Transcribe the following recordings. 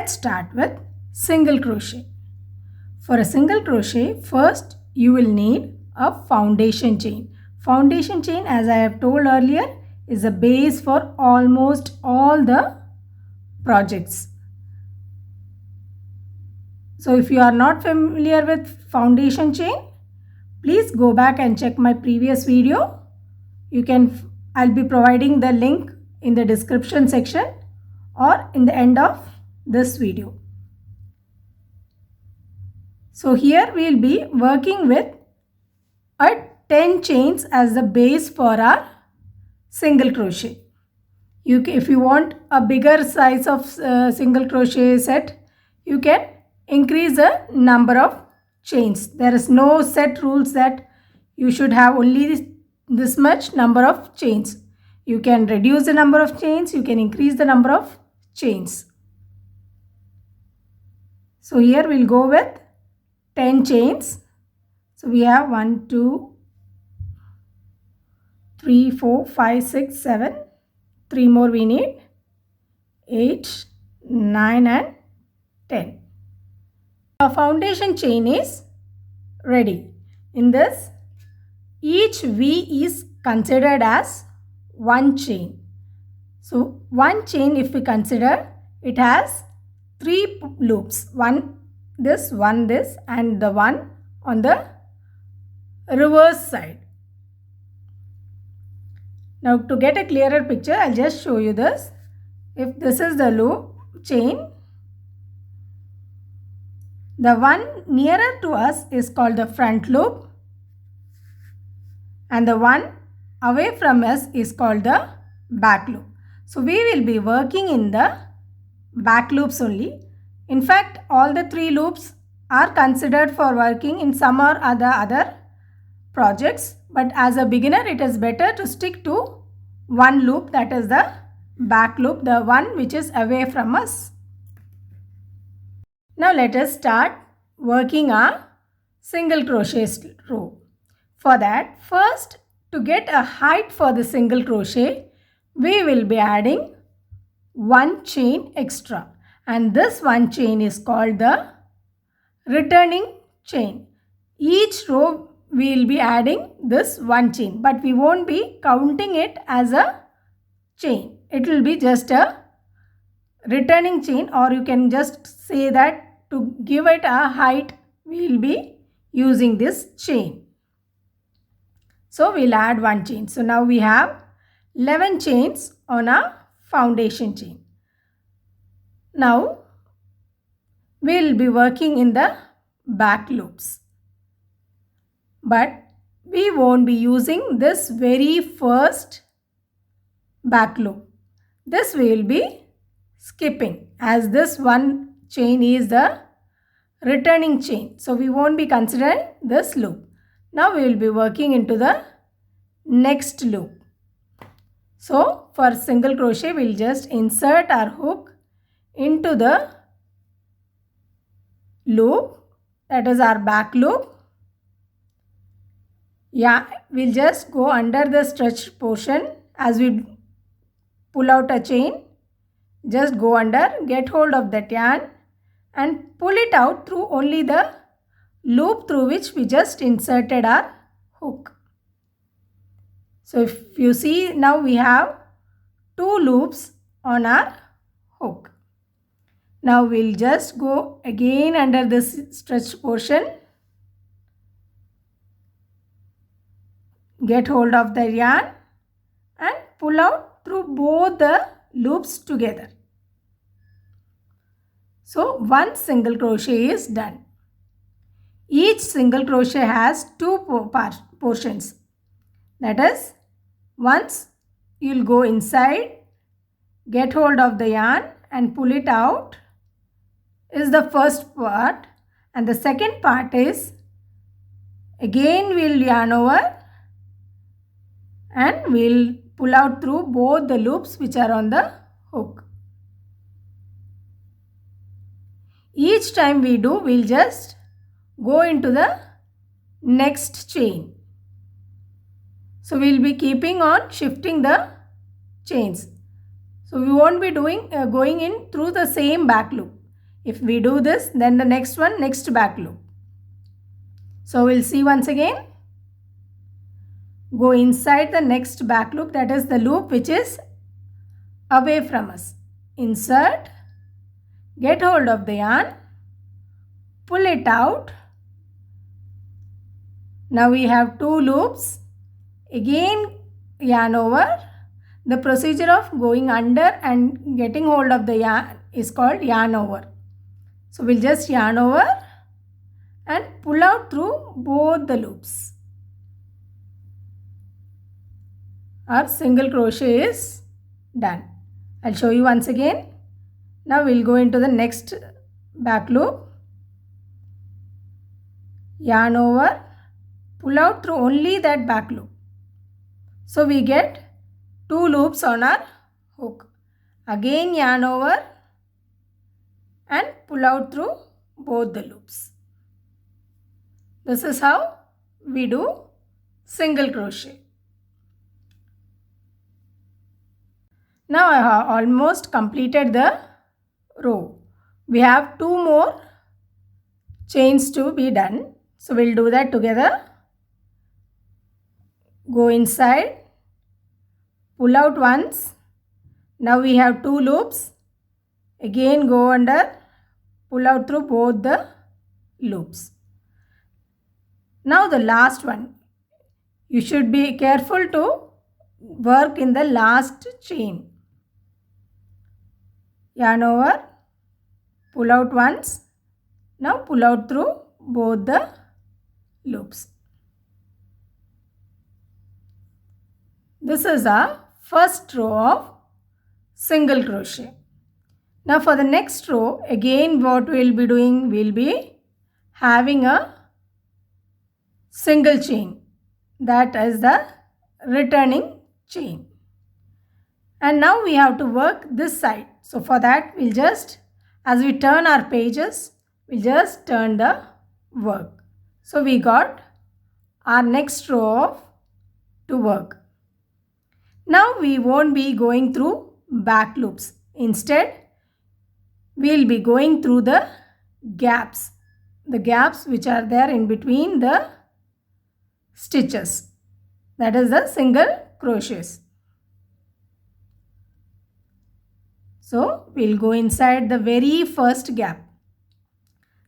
let's start with single crochet. For a single crochet, first you will need a foundation chain. Foundation chain, as I have told earlier, is a base for almost all the projects. So if you are not familiar with foundation chain, please go back and check my previous video. I'll be providing the link in the description section or in the end of this video. So here we will be working with a 10 chains as the base for our single crochet. If you want a bigger size of single crochet set, you can increase the number of chains. There is no set rules that you should have only this much number of chains. You can reduce the number of chains, you can increase the number of chains. So here we'll go with 10 chains. So we have 1, 2, 3, 4, 5, 6, 7. 3 more we need. 8, 9 and 10. Our foundation chain is ready. In this, each V is considered as one chain. So one chain, if we consider, it has 3 loops. One this, and the one on the reverse side. Now to get a clearer picture, I'll just show you this. If this is the loop chain, the one nearer to us is called the front loop and the one away from us is called the back loop. So we will be working in the back loops only. In fact, all the 3 loops are considered for working in some or other projects, but as a beginner it is better to stick to one loop, that is the back loop, the one which is away from us. Now let us start working our single crochet row. For that, first, to get a height for the single crochet, we will be adding one chain extra, and this one chain is called the returning chain. Each row we will be adding this one chain, but we won't be counting it as a chain. It will be just a returning chain, or you can just say that to give it a height, we will be using this chain. So we'll add one chain. So now we have 11 chains on our foundation chain. Now we'll be working in the back loops, but we won't be using this very first back loop. This we will be skipping, as this one chain is the returning chain. So we won't be considering this loop. Now we will be working into the next loop. So for single crochet, we'll just insert our hook into the loop, that is our back loop. Yeah, we'll just go under the stretched portion as we pull out a chain. Just go under, get hold of that yarn and pull it out through only the loop through which we just inserted our hook. So if you see, now we have 2 loops on our hook. Now we'll just go again under this stretched portion, get hold of the yarn and pull out through both the loops together. So one single crochet is done. Each single crochet has 2 portions. That is, once you will go inside, get hold of the yarn and pull it out is the first part, and the second part is again we will yarn over and we will pull out through both the loops which are on the hook. Each time we do, we will just go into the next chain. So we will be keeping on shifting the chains. So we won't be going in through the same back loop. If we do this, then the next one, next back loop. So we'll see once again. Go inside the next back loop, that is the loop which is away from us. Insert, get hold of the yarn, pull it out. Now we have 2 loops. Again yarn over. The procedure of going under and getting hold of the yarn is called yarn over. So we'll just yarn over and pull out through both the loops. Our single crochet is done. I'll show you once again. Now we'll go into the next back loop. Yarn over, pull out through only that back loop. So we get 2 loops on our hook. Again yarn over and pull out through both the loops. This is how we do single crochet. Now I have almost completed the row. We have 2 more chains to be done. So we'll do that together. Go inside, pull out once. Now we have 2 loops. Again go under, pull out through both the loops. Now the last one. You should be careful to work in the last chain. Yarn over, pull out once. Now pull out through both the loops. This is our first row of single crochet. Now for the next row, again what we'll be doing, we'll be having a single chain. That is the returning chain. And now we have to work this side. So for that, we'll just, as we turn our pages, we'll just turn the work. So we got our next row to work. Now we won't be going through back loops. Instead, we'll be going through the gaps which are there in between the stitches. That is the single crochets. So we'll go inside the very first gap.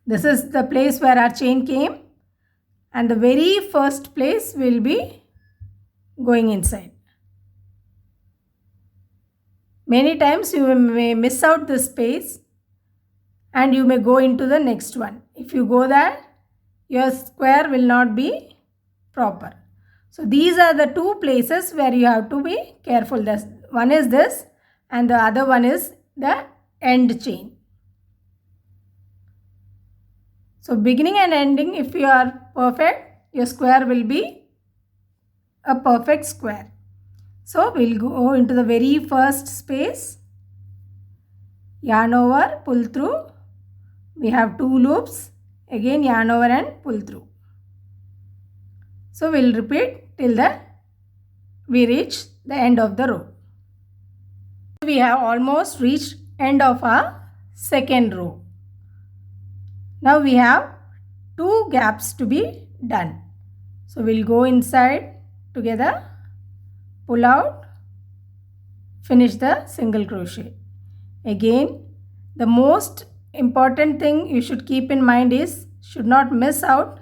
This is the place where our chain came, and the very first place will be going inside. Many times you may miss out this space and you may go into the next one. If you go there, your square will not be proper. So these are the 2 places where you have to be careful. One is this and the other one is the end chain. So beginning and ending, if you are perfect, your square will be a perfect square. So we'll go into the very first space, yarn over, pull through. We have 2 loops, again yarn over and pull through. So we'll repeat till we reach the end of the row. We have almost reached end of our second row. Now we have 2 gaps to be done. So we'll go inside together, pull out, finish the single crochet. Again, the most important thing you should keep in mind is, should not miss out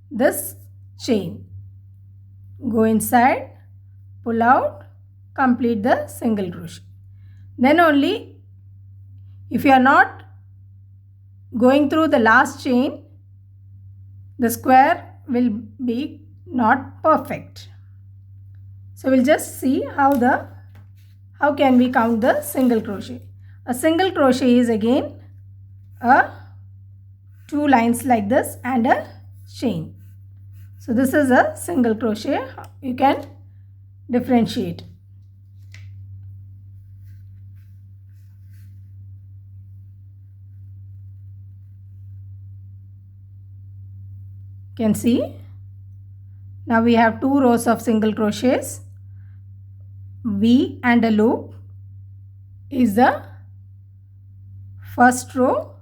this chain. Go inside, pull out, complete the single crochet. Then only, if you are not going through the last chain, the square will be not perfect. So we'll just see how can we count the single crochet. A single crochet is again a 2 lines like this and a chain. So this is a single crochet. You can differentiate. You can see now we have 2 rows of single crochets. V and a loop is the first row,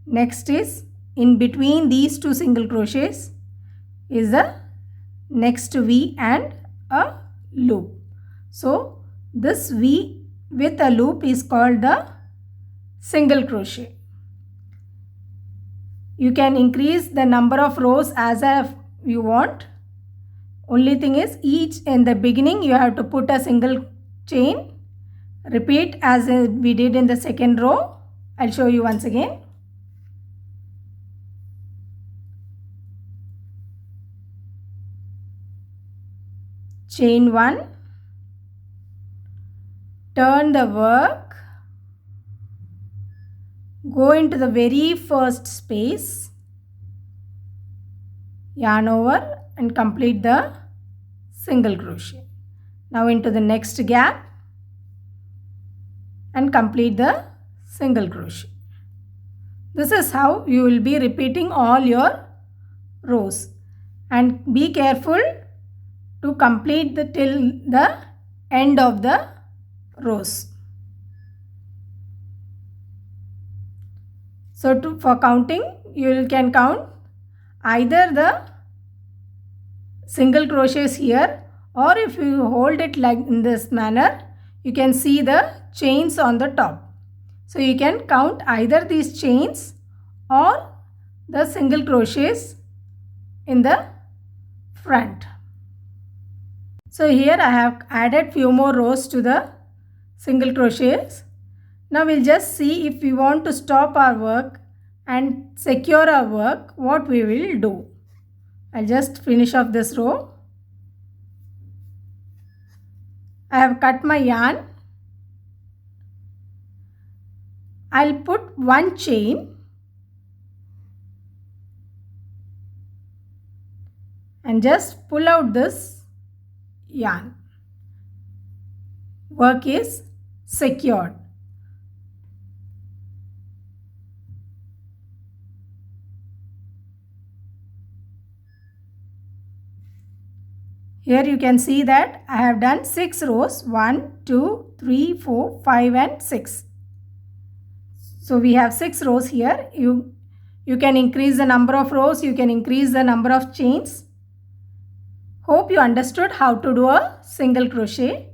Next is in between these two single crochets is the next V and a loop. So this V with a loop is called the single crochet. You can increase the number of rows as you want. Only thing is, each in the beginning you have to put a single chain. Repeat as we did in the second row. I'll show you once again. Chain 1, turn the work, go into the very first space, yarn over and complete the single crochet. Now into the next gap and complete the single crochet. This is how you will be repeating all your rows, and be careful to complete till the end of the rows. So for counting, you can count either the single crochets here, or if you hold it like in this manner, you can see the chains on the top. So you can count either these chains or the single crochets in the front. So here I have added few more rows to the single crochets. Now we'll just see if we want to stop our work and secure our work, what we will do. I'll just finish off this row. I have cut my yarn. I'll put one chain and just pull out this yarn. Work is secured. Here you can see that I have done 6 rows. 1, 2, 3, 4, 5 and 6. So we have 6 rows here. You can increase the number of rows. You can increase the number of chains. Hope you understood how to do a single crochet.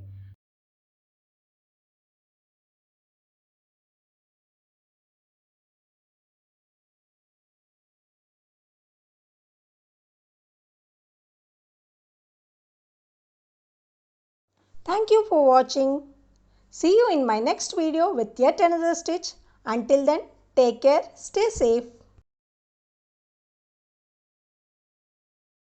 Thank you for watching. See you in my next video with yet another stitch. Until then, take care, stay safe.